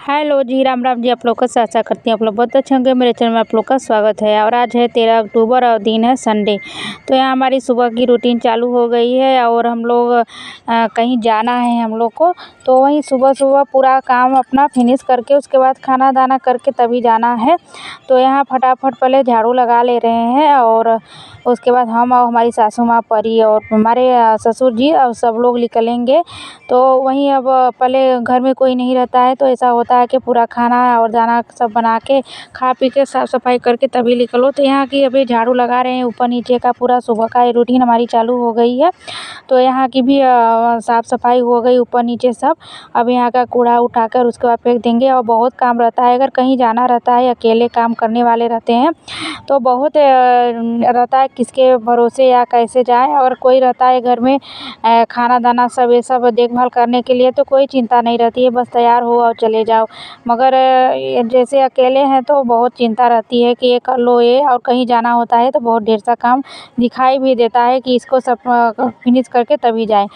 Hello जी, राम राम जी। आप लोग का आशा करती हैं आप लोग बहुत अच्छे होंगे। मेरे चैनल में आप लोग का स्वागत है। और आज है 13 अक्टूबर और दिन है संडे। तो यहाँ हमारी सुबह की रूटीन चालू हो गई है और हम लोग कहीं जाना है हम लोग को। तो वहीं सुबह सुबह पूरा काम अपना फिनिश करके उसके बाद खाना दाना करके तभी जाना है। तो यहाँ फटाफट पहले झाड़ू लगा ले रहे हैं और उसके बाद हम और हमारी सासू माँ परी और हमारे ससुर जी और सब लोग निकलेंगे। तो वहीं अब पहले घर में कोई नहीं रहता है तो ऐसा होता है कि पूरा खाना और दाना सब बना के खा पी के साफ़ सफाई करके तभी निकलो। तो यहाँ की अभी झाड़ू लगा रहे हैं, ऊपर नीचे का पूरा सुबह का ये रूटीन हमारी चालू हो गई है। तो यहाँ की भी साफ़ सफाई हो गई ऊपर नीचे सब। अब यहाँ का कूड़ा उठाकर उसके बाद फेंक देंगे। और बहुत काम रहता है, अगर कहीं जाना रहता है, अकेले काम करने वाले रहते हैं तो बहुत रहता है किसके भरोसे या कैसे जाएं। और कोई रहता है घर में खाना दाना सब ये सब देखभाल करने के लिए तो कोई चिंता नहीं रहती है, बस तैयार हो और चले जाओ। मगर जैसे अकेले हैं तो बहुत चिंता रहती है कि ये कर लो ये, और कहीं जाना होता है तो बहुत ढेर सा काम दिखाई भी देता है कि इसको सब फिनिश करके तभी जाएं।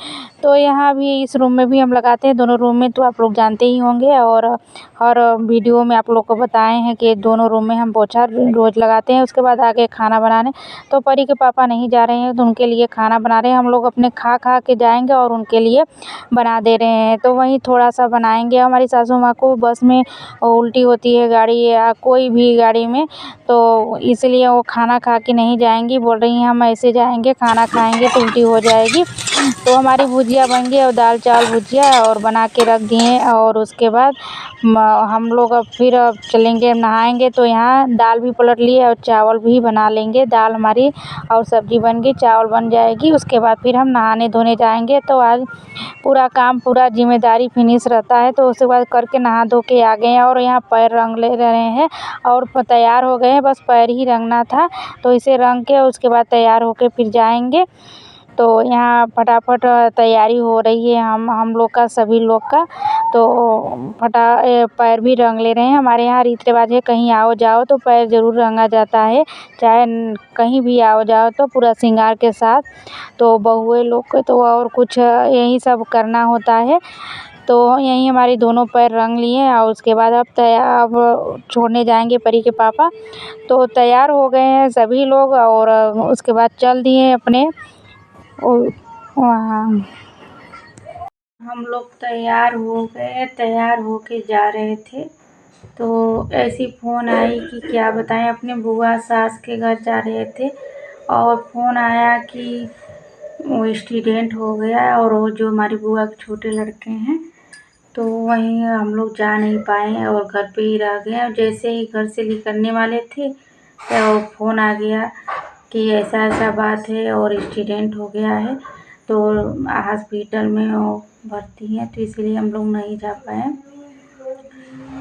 तो यहाँ भी इस रूम में भी हम लगाते हैं, दोनों रूम में तो आप लोग जानते ही होंगे। और हर वीडियो में आप लोग को बताए हैं कि दोनों रूम में हम पोछा रोज़ लगाते हैं। उसके बाद आगे खाना बनाने तो परी के पापा नहीं जा रहे हैं तो उनके लिए खाना बना रहे हैं। हम लोग अपने खा के जाएंगे और उनके लिए बना दे रहे हैं। तो वहीं थोड़ा सा बनाएंगे। हमारी सासू माँ को बस में उल्टी होती है गाड़ी या कोई भी गाड़ी में, तो इसलिए वो खाना खा के नहीं जाएंगी, बोल रही हैं हम ऐसे जाएंगे खाना खाएंगे तो उल्टी हो जाएगी। तो हमारी भुजिया बन गई और दाल चावल भुजिया और बना के रख दिए। और उसके बाद हम लोग अब फिर अब चलेंगे नहाएंगे। तो यहाँ दाल भी पलट लिए और चावल भी बना लेंगे। दाल हमारी और सब्जी बन गई, चावल बन जाएगी। उसके बाद फिर हम नहाने धोने जाएंगे। तो आज पूरा काम पूरा जिम्मेदारी फिनिश रहता है। तो उसके बाद करके नहा धो के आ गए हैं और यहाँ पैर रंग ले रहे हैं और तैयार हो गए हैं, बस पैर ही रंगना था। तो इसे रंग के उसके बाद तैयार होके फिर जाएंगे। तो यहाँ फटाफट तैयारी हो रही है हम लोग का, सभी लोग का। तो पैर भी रंग ले रहे हैं। हमारे यहाँ रीति रिवाज है, कहीं आओ जाओ तो पैर ज़रूर रंगा जाता है, चाहे कहीं भी आओ जाओ तो पूरा श्रृंगार के साथ। तो बहुए लोग को तो और कुछ यही सब करना होता है। तो यहीं हमारी दोनों पैर रंग लिए और उसके बाद अब छोड़ने जाएंगे परी के पापा। तो तैयार हो गए हैं सभी लोग और उसके बाद चल दिए अपने वहाँ। हम लोग तैयार हो गए, तैयार होके जा रहे थे तो ऐसी फ़ोन आई कि क्या बताएं, अपने बुआ सास के घर जा रहे थे और फ़ोन आया कि वो एक्सीडेंट हो गया। और वो जो हमारी बुआ के छोटे लड़के हैं तो वहीं हम लोग जा नहीं पाए और घर पे ही रह गए। और जैसे ही घर से निकलने वाले थे तो फ़ोन आ गया कि ऐसा ऐसा बात है और एक्सीडेंट हो गया है, तो हॉस्पिटल में वो भर्ती हैं। तो इसलिए हम लोग नहीं जा पाए।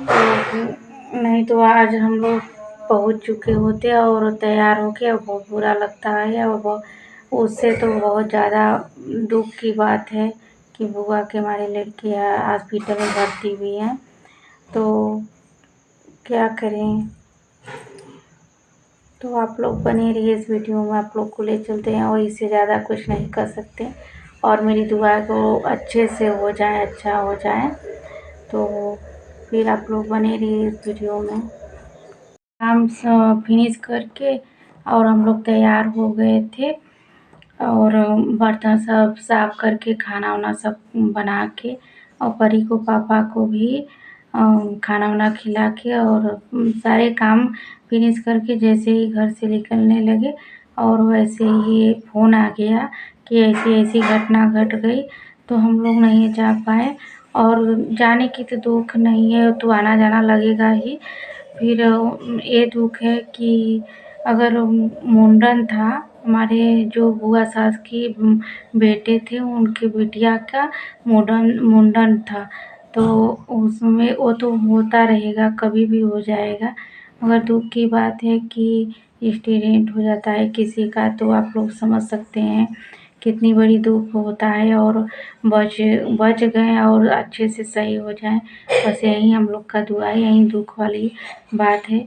तो नहीं तो आज हम लोग पहुंच चुके होते और तैयार होके। और बहुत बुरा लगता है और उससे तो बहुत ज़्यादा दुख की बात है कि बुआ के हमारे लड़के हॉस्पिटल में भर्ती हुई हैं। तो क्या करें। तो आप लोग बने रहिए इस वीडियो में, आप लोग को ले चलते हैं और इससे ज़्यादा कुछ नहीं कर सकते। और मेरी दुआ को अच्छे से हो जाए, अच्छा हो जाए। तो फिर आप लोग बने रहिए इस वीडियो में। काम फिनिश करके और हम लोग तैयार हो गए थे और बर्तन सब साफ करके खाना वाना सब बना के और परी को पापा को भी खाना वाना खिला के और सारे काम फिनिश करके जैसे ही घर से निकलने लगे और वैसे ही फ़ोन आ गया कि ऐसी ऐसी घटना घट गई। तो हम लोग नहीं जा पाए। और जाने की तो दुख नहीं है, तो आना जाना लगेगा ही। फिर ये दुख है कि अगर मुंडन था, हमारे जो बुआ सास की बेटे थे उनकी बिटिया का मुंडन था। तो उसमें वो तो होता रहेगा, कभी भी हो जाएगा। मगर दुख की बात है कि एक्सीडेंट हो जाता है किसी का, तो आप लोग समझ सकते हैं कितनी बड़ी दुख होता है। और बच गए और अच्छे से सही हो जाएं, बस यही हम लोग का दुआ है, यही दुख वाली बात है।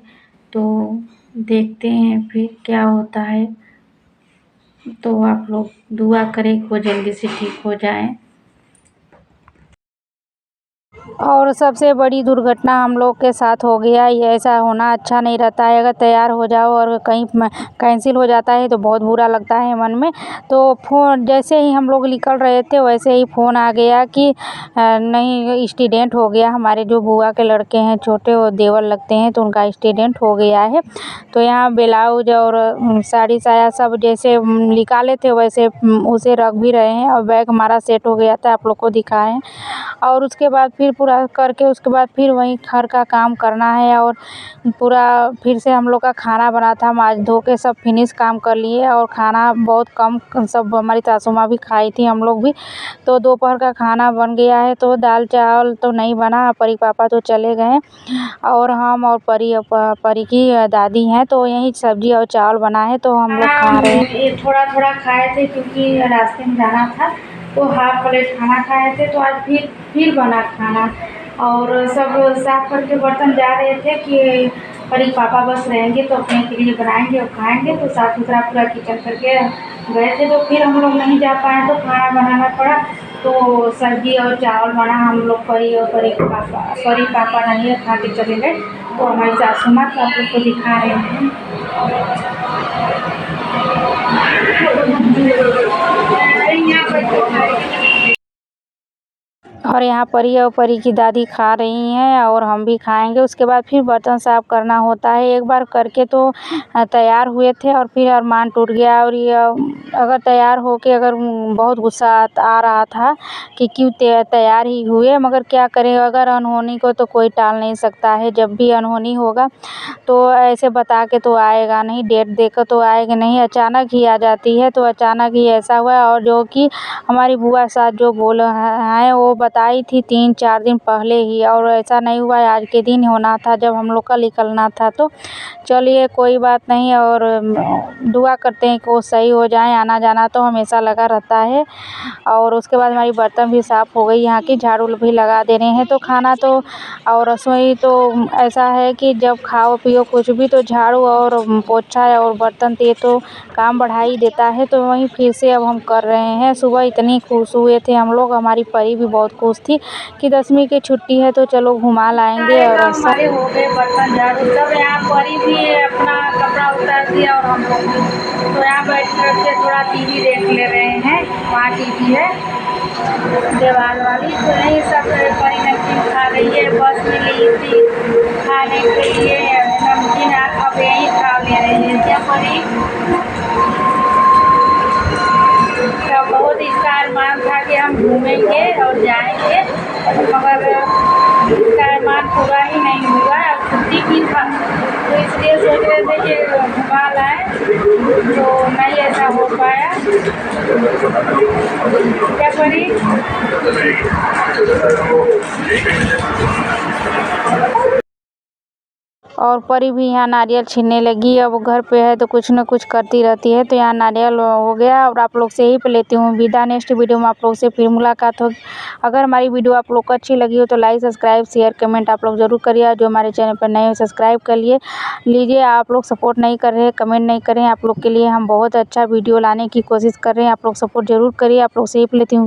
तो देखते हैं फिर क्या होता है। तो आप लोग दुआ करें कि वो जल्दी से ठीक हो जाए। और सबसे बड़ी दुर्घटना हम लोग के साथ हो गया। ये ऐसा होना अच्छा नहीं रहता है। अगर तैयार हो जाओ और कहीं कैंसिल हो जाता है तो बहुत बुरा लगता है मन में। तो फ़ोन जैसे ही हम लोग निकल रहे थे वैसे ही फ़ोन आ गया कि नहीं, एक्सीडेंट हो गया। हमारे जो बुआ के लड़के हैं छोटे, वो देवर लगते हैं, तो उनका एक्सीडेंट हो गया है। तो यहाँ ब्लाउज और साड़ी साया सब जैसे निकाले थे वैसे उसे रख भी रहे हैं और बैग हमारा सेट हो गया था, आप लोग को दिखाएँ। और उसके बाद फिर पूरा करके उसके बाद फिर वहीं घर का काम करना है और पूरा फिर से हम लोग का खाना बना था। हम आज धो के सब फिनिश काम कर लिए और खाना बहुत कम, सब हमारी सासू माँ भी खाई थी, हम लोग भी। तो दोपहर का खाना बन गया है। तो दाल चावल तो नहीं बना, परी पापा तो चले गए और हम और परी की दादी हैं, तो यही सब्जी और चावल बना है, तो हम लोग खा रहे हैं। ये थोड़ा थोड़ा खाए थे क्योंकि रास्ते में जाना था, तो हाफ प्लेट खाना खाए थे। तो आज फिर बना खाना और सब साफ करके बर्तन जा रहे थे कि परी पापा बस रहेंगे तो अपने के लिए बनाएंगे और खाएंगे। तो साफ सुथरा पूरा किचन करके गए थे। तो फिर हम लोग नहीं जा पाए तो खाना बनाना पड़ा। तो सब्जी और चावल बना। हम लोग परी पापा नहीं है, खा के चले गए। तो हमारी सासू माँ तो आप लोग को दिखा रहे हैं। और यहाँ परी और परी की दादी खा रही हैं और हम भी खाएंगे। उसके बाद फिर बर्तन साफ़ करना होता है। एक बार करके तो तैयार हुए थे और फिर अरमान टूट गया। और ये अगर तैयार होके अगर बहुत गुस्सा आ रहा था कि क्यों तैयार ही हुए, मगर क्या करें, अगर अनहोनी को तो कोई टाल नहीं सकता है। जब भी अनहोनी होगा तो ऐसे बता के तो आएगा नहीं, डेट देकर तो आएगा नहीं, अचानक ही आ जाती है। तो अचानक ही ऐसा हुआ। और जो कि हमारी बुआ साथ जो बोल हैं वो बताई थी 3-4 दिन पहले ही, और ऐसा नहीं हुआ, आज के दिन होना था जब हम लोग का निकलना था। तो चलिए कोई बात नहीं, और दुआ करते हैं कि वो सही हो जाए। आना जाना तो हमेशा लगा रहता है। और उसके बाद हमारी बर्तन भी साफ़ हो गई, यहाँ की झाड़ू भी लगा दे रहे हैं। तो खाना तो और रसोई तो ऐसा है कि जब खाओ पियो कुछ भी तो झाड़ू और पोछा और बर्तन ये तो काम बढ़ा ही देता है। तो वहीं फिर से अब हम कर रहे हैं। सुबह इतनी खुश हुए थे हम लोग, हमारी परी भी बहुत खुश थी कि 10वीं की छुट्टी है तो चलो घुमा लाएंगे। और हमारे हो गए बर्तन झाड़ू सब। यहाँ परी भी अपना कपड़ा उतार दिया और हम लोग भी। तो यहाँ बैठ करके थोड़ा टीवी देख ले रहे हैं। वहाँ टीवी है दीवार वाली, तो यही सब परी नमकीन खा रही है। बस में ली थी खाने के लिए नमकीन, अब यही खा ले रही है। क्या परी का बहुत इसका अरमान था कि हम घूमेंगे और जाएंगे, मगर इसका अरमान पूरा ही नहीं हुआ। अब छुट्टी की था तो इसलिए सोच रहे थे कि घुमा लाएं, तो नहीं ऐसा हो पाया। क्या परी और परी भी यहाँ नारियल छीनने लगी। अब वो घर पे है तो कुछ न कुछ करती रहती है। तो यहाँ नारियल हो गया और आप लोग से ही पे लेती हूँ विदा। नेक्स्ट वीडियो में आप लोग से फिर मुलाकात होगी। अगर हमारी वीडियो आप लोग को अच्छी लगी हो तो लाइक सब्सक्राइब शेयर कमेंट आप लोग ज़रूर करिए। जो हमारे चैनल पर नए हो सब्सक्राइब कर लीजिए। आप लोग सपोर्ट नहीं कर रहे, कमेंट नहीं करें, आप लोग के लिए हम बहुत अच्छा वीडियो लाने की कोशिश कर रहे हैं। आप लोग सपोर्ट ज़रूर करिए। आप लोग से ही पे लेती हूँ।